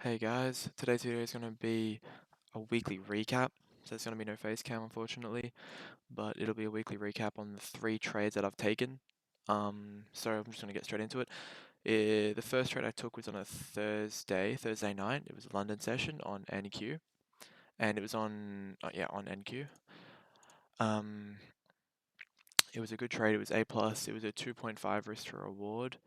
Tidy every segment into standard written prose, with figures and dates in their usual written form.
Hey guys, today's video is going to be a weekly recap. So there's going to be no face cam unfortunately, but it'll be a weekly recap on the 3 trades that I've taken. So I'm just going to get straight into it. The first trade I took was on a Thursday night. It was a London session on NQ, and it was on on NQ. Um, it was a good trade. It was A plus. It was a 2.5 risk to reward,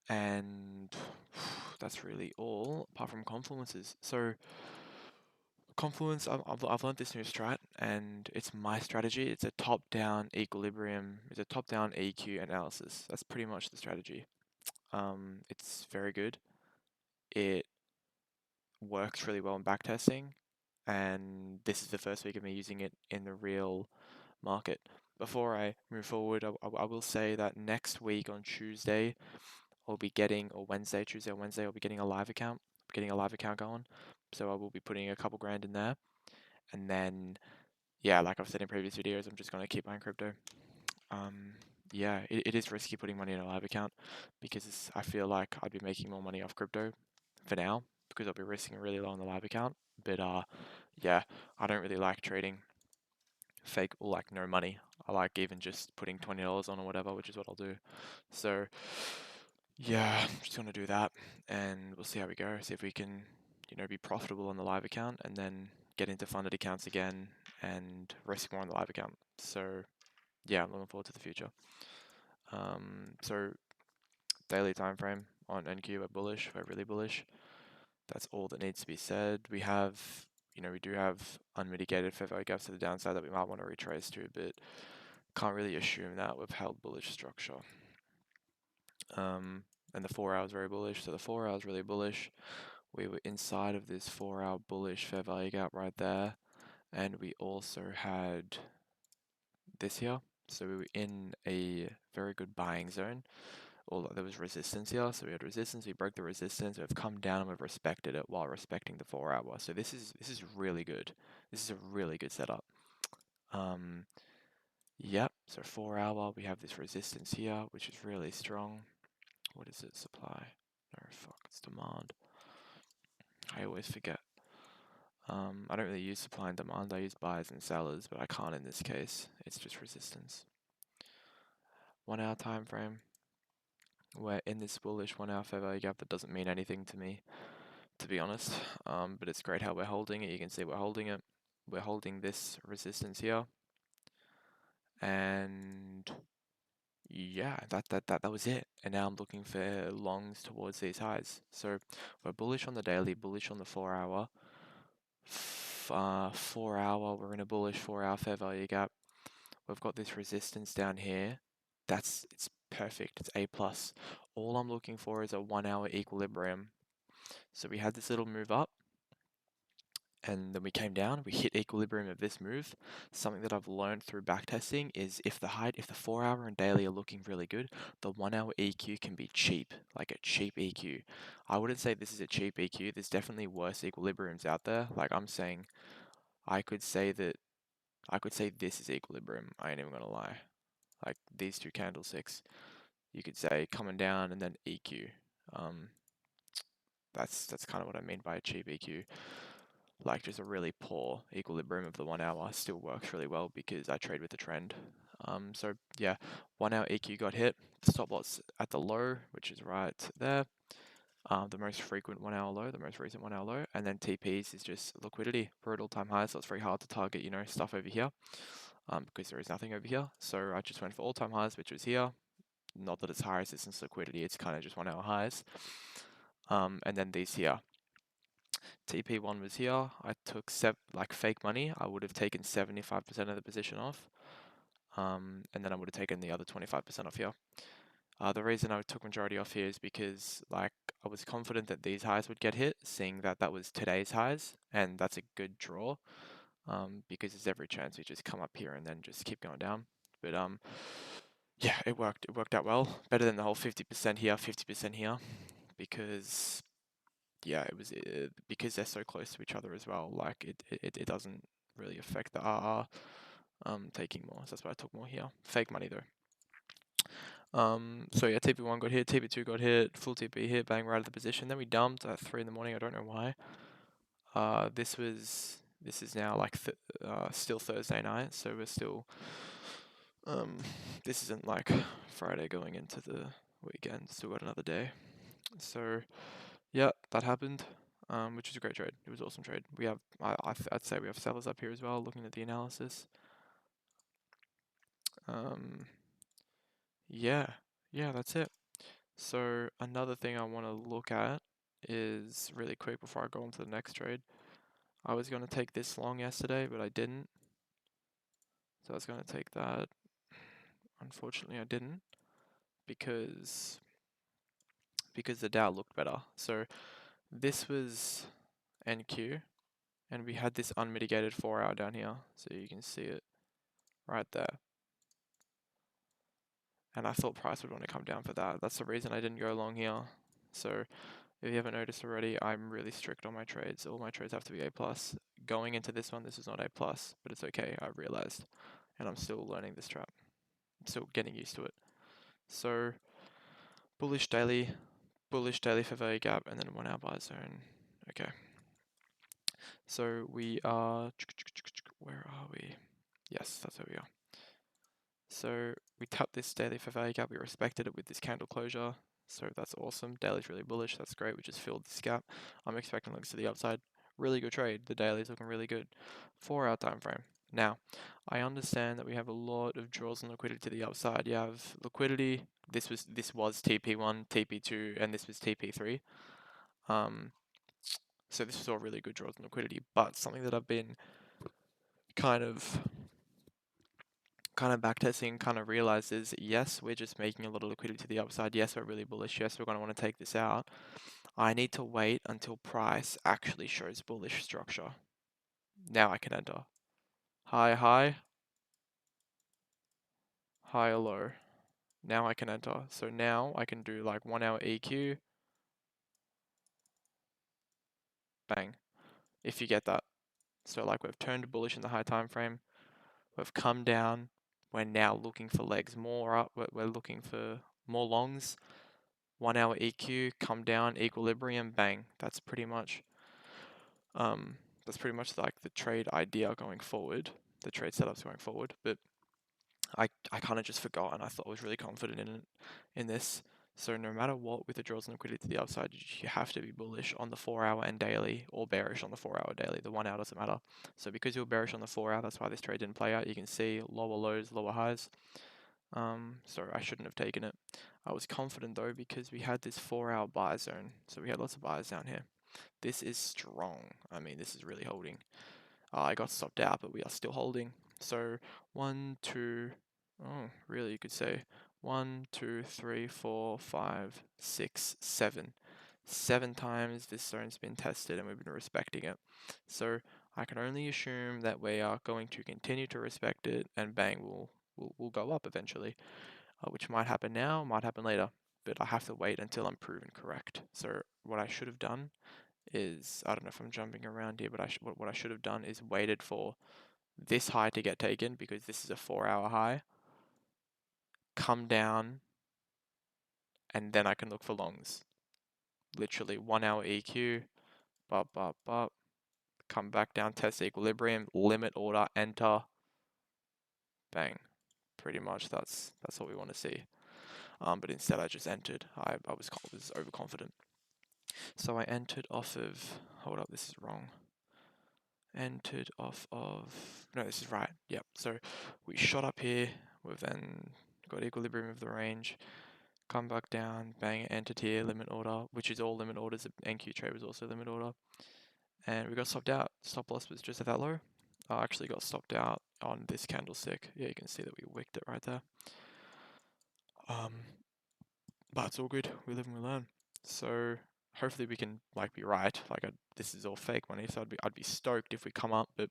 and that's really all apart from confluences. So Confluence, I've learned this new strat, and it's my strategy. It's a top-down equilibrium. It's a top-down EQ analysis. That's pretty much the strategy. It's very good. It works really well in backtesting, and this is the first week of me using it in the real market. Before I move forward, I will say that next week on Tuesday, I'll be getting, or Wednesday, Tuesday or Wednesday, I'll be getting a live account. Getting a live account going, so I will be putting a couple grand in there, and then yeah, like I've said in previous videos, I'm just going to keep buying crypto. Yeah, it is risky putting money in a live account because I feel like I'd be making more money off crypto for now because I'll be risking really low on the live account. But yeah, I don't really like trading fake or like no money. I like even just putting $20 on or whatever, which is what I'll do. So yeah, I'm just gonna do that, and we'll see how we go. See if we can, be profitable on the live account, and then get into funded accounts again and risk more on the live account. So yeah, I'm looking forward to the future. So daily time frame on NQ, we're bullish. We're really bullish. That's all that needs to be said. We do have unmitigated fair value gaps to the downside that we might want to retrace to, but can't really assume that we've held bullish structure. And the 4 hours very bullish, so the 4 hours really bullish. We were inside of this 4-hour bullish fair value gap right there, and we also had this here. So we were in a very good buying zone. Although there was resistance here, so we had resistance. We broke the resistance. We've come down and we've respected it while respecting the 4-hour. So this is really good. This is a really good setup. Yep. So 4-hour, we have this resistance here, which is really strong. What is it? Supply? No, fuck, it's demand. I always forget. I don't really use supply and demand. I use buyers and sellers, but I can't in this case. It's just resistance. 1 hour time frame. We're in this bullish 1 hour fair value gap that doesn't mean anything to me, to be honest. But it's great how we're holding it. You can see we're holding it. We're holding this resistance here, and yeah, that was it. And now I'm looking for longs towards these highs. So we're bullish on the daily, bullish on the 4-hour. 4-hour, we're in a bullish 4-hour fair value gap. We've got this resistance down here. It's perfect. It's A plus. All I'm looking for is a 1-hour equilibrium. So we had this little move up, and then we came down. We hit equilibrium of this move. Something that I've learned through backtesting is if the 4-hour and daily are looking really good, the 1-hour EQ can be cheap, like a cheap EQ. I wouldn't say this is a cheap EQ. There's definitely worse equilibriums out there. Like I'm saying, I could say this is equilibrium. I ain't even gonna lie. Like these two candlesticks, you could say coming down and then EQ. That's kind of what I mean by a cheap EQ. Like just a really poor equilibrium of the 1-hour still works really well because I trade with the trend. So yeah, 1-hour EQ got hit. Stop loss at the low, which is right there. The most frequent 1-hour low, the most recent 1-hour low, and then TPs is just liquidity. We're at all-time highs, so it's very hard to target, stuff over here, because there is nothing over here. So I just went for all-time highs, which was here. Not that it's high resistance liquidity, it's kind of just 1-hour highs. And then these here. TP1 was here. I took like fake money. I would have taken 75% of the position off. And then I would have taken the other 25% off here. The reason I took majority off here is because like I was confident that these highs would get hit, seeing that that was today's highs, and that's a good draw. Because there's every chance we just come up here and then just keep going down. But yeah, it worked. It worked out well. Better than the whole 50% here, 50% here, because yeah, it was because they're so close to each other as well. Like it doesn't really affect the RR taking more. So that's why I took more here. Fake money though. So yeah, TP1 got hit, TP2 got hit, full TP hit, bang, right at the position. Then we dumped at 3 in the morning. I don't know why. This is now like still Thursday night, so we're still um this isn't like Friday going into the weekend. Still got another day. So yeah, that happened. Which is a great trade. It was an awesome trade. We have I'd say we have sellers up here as well, looking at the analysis. Um, yeah, yeah, that's it. So another thing I want to look at is really quick before I go on to the next trade. I was going to take this long yesterday, but I didn't. So I was going to take that. Unfortunately, I didn't because the Dow looked better. So this was NQ, and we had this unmitigated 4-hour down here, so you can see it right there. And I thought price would want to come down for that. That's the reason I didn't go long here. So if you haven't noticed already, I'm really strict on my trades. All my trades have to be A+. Going into this one, this is not A+, but it's okay, I've realized. And I'm still learning this trap. I'm still getting used to it. So bullish daily for value gap, and then 1 hour buy zone. Okay. So we are, where are we? Yes, that's where we are. So we tapped this daily for value gap, we respected it with this candle closure. So that's awesome. Daily's really bullish, that's great. We just filled this gap. I'm expecting links to the upside. Really good trade. The daily's looking really good. 4-hour time frame. Now, I understand that we have a lot of draws and liquidity to the upside. You have liquidity. This was TP1, TP2, and this was TP3. So this was all really good draws and liquidity. But something that I've been kind of backtesting, kind of realized is, yes, we're just making a lot of liquidity to the upside. Yes, we're really bullish. Yes, we're going to want to take this out. I need to wait until price actually shows bullish structure. Now I can enter. High, high, high, low. Now I can enter. So now I can do like 1 hour EQ. Bang. If you get that. So like we've turned bullish in the high time frame. We've come down. We're now looking for legs more up. We're looking for more longs. 1 hour EQ, come down, equilibrium, bang. That's pretty much like the trade idea going forward, the trade setups going forward. But I kind of just forgot, and I thought I was really confident in this. So no matter what, with the draws and liquidity to the upside, you have to be bullish on the 4-hour and daily, or bearish on the 4-hour daily. The 1 hour doesn't matter. So because you're bearish on the 4-hour, that's why this trade didn't play out. You can see lower lows, lower highs. So I shouldn't have taken it. I was confident though because we had this 4-hour buy zone, so we had lots of buyers down here. This is strong. I mean, this is really holding. I got stopped out, but we are still holding. So 1, 2, oh, really, you could say 1, 2, 3, 4, 5, 6, 7. 7 times this zone's been tested and we've been respecting it. So I can only assume that we are going to continue to respect it, and bang, we'll go up eventually, which might happen now, might happen later. But I have to wait until I'm proven correct. So what I should have done is, I don't know if I'm jumping around here, but what I should have done is waited for this high to get taken, because this is a 4-hour high, come down, and then I can look for longs. Literally 1 hour EQ, bop, come back down, test equilibrium, limit order, enter, bang. Pretty much that's what we want to see. But instead I just entered. I was overconfident. So I entered off of, hold up, this is wrong. Entered off of, no, this is right. Yep. So we shot up here. We've then got equilibrium of the range. Come back down, bang, entered here, limit order, which is all limit orders. NQ trade was also limit order. And we got stopped out. Stop loss was just at that low. I actually got stopped out on this candlestick. Yeah, you can see that we wicked it right there. But it's all good. We live and we learn. So hopefully we can be right. This is all fake money, so I'd be stoked if we come up. But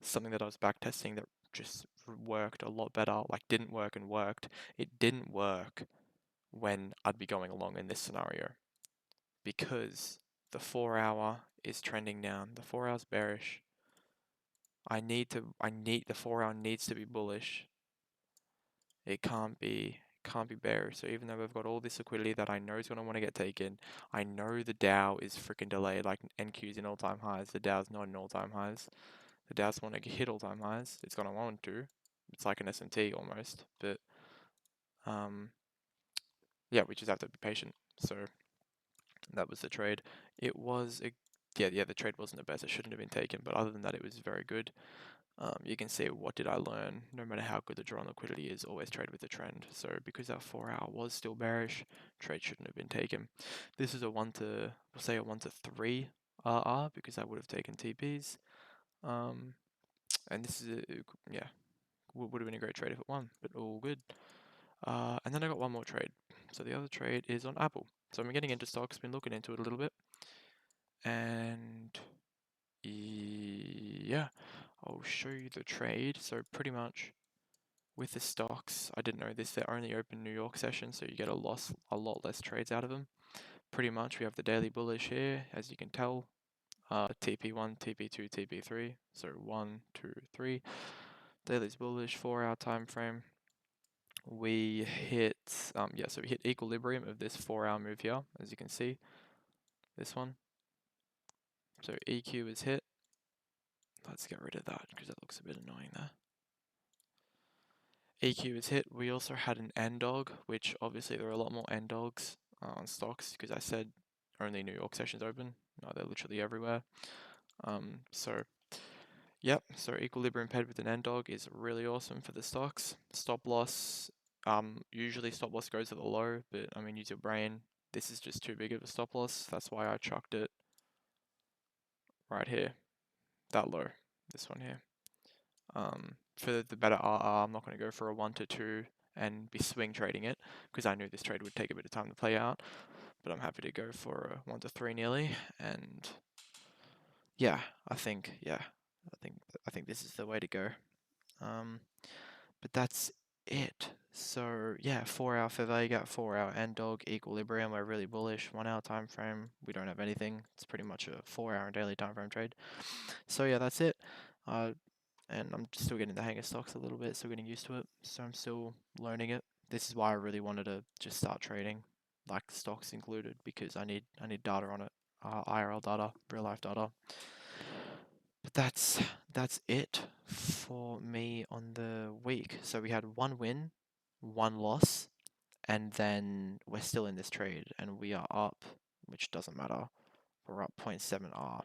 something that I was back testing that just worked a lot better. Didn't work and worked. It didn't work when I'd be going along in this scenario, because the 4-hour is trending down. The 4-hour's bearish. The 4-hour needs to be bullish. It can't be can't be bearish. So even though we've got all this liquidity that I know is going to want to get taken, I know the Dow is freaking delayed. Like NQ's in all-time highs. The Dow's not in all-time highs. The Dow's want to hit all-time highs. It's going to want to. It's like an S&T almost. But yeah, we just have to be patient. So that was the trade. It was a yeah, the trade wasn't the best. It shouldn't have been taken, but other than that, it was very good. You can see what did I learn. No matter how good the draw on liquidity is, always trade with the trend. So because that 4 hour was still bearish, trade shouldn't have been taken. This is a we'll say a 1 to 3 RR because I would have taken TPs. And this is yeah, would have been a great trade if it won, but all good. And then I got one more trade. So the other trade is on Apple. So I'm getting into stocks, been looking into it a little bit, and yeah, I'll show you the trade. So pretty much with the stocks, I didn't know this, they're only open New York session, so you get a lot less trades out of them. Pretty much we have the daily bullish here, as you can tell, TP1, TP2, TP3, so 1, 2, 3. Daily's bullish, 4-hour time frame. We hit, so we hit equilibrium of this 4-hour move here, as you can see, this one. So EQ is hit. Let's get rid of that because that looks a bit annoying there. EQ is hit. We also had an N-Dog, which obviously there are a lot more N-Dogs on stocks because I said only New York sessions open. No, they're literally everywhere. So yep, so equilibrium paired with an N-Dog is really awesome for the stocks. Stop loss, usually stop loss goes to the low, but I mean, use your brain. This is just too big of a stop loss. That's why I chucked it right here, that low, this one here. For the better RR, I'm not going to go for a 1 to 2 and be swing trading it because I knew this trade would take a bit of time to play out. But I'm happy to go for a 1 to 3 nearly, and yeah, I think this is the way to go. But that's it. So yeah, 4-hour for Vega, 4-hour N-Dog, equilibrium. We're really bullish. 1-hour time frame. We don't have anything. It's pretty much a 4-hour daily time frame trade. So yeah, that's it. And I'm still getting the hang of stocks a little bit, still getting used to it. So I'm still learning it. This is why I really wanted to just start trading, like stocks included, because I need data on it, IRL data, real life data. But that's it for me on the week. So we had 1 win, 1 loss, and then we're still in this trade, and we are up, which doesn't matter. We're up 0.7 R.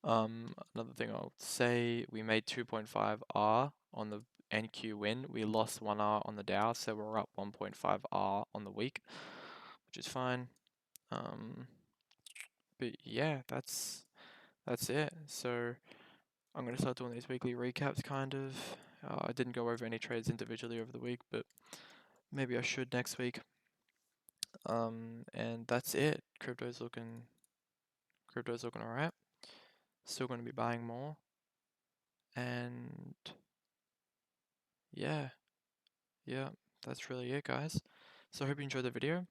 Another thing I'll say, we made 2.5 R on the NQ win. We lost 1 R on the Dow, so we're up 1.5 R on the week, which is fine. But yeah, that's it. So I'm gonna start doing these weekly recaps, kind of. I didn't go over any trades individually over the week, but maybe I should next week. And that's it. Crypto's looking alright. Still gonna be buying more. And yeah, that's really it, guys. So I hope you enjoyed the video.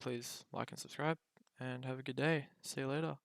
Please like and subscribe, and have a good day. See you later.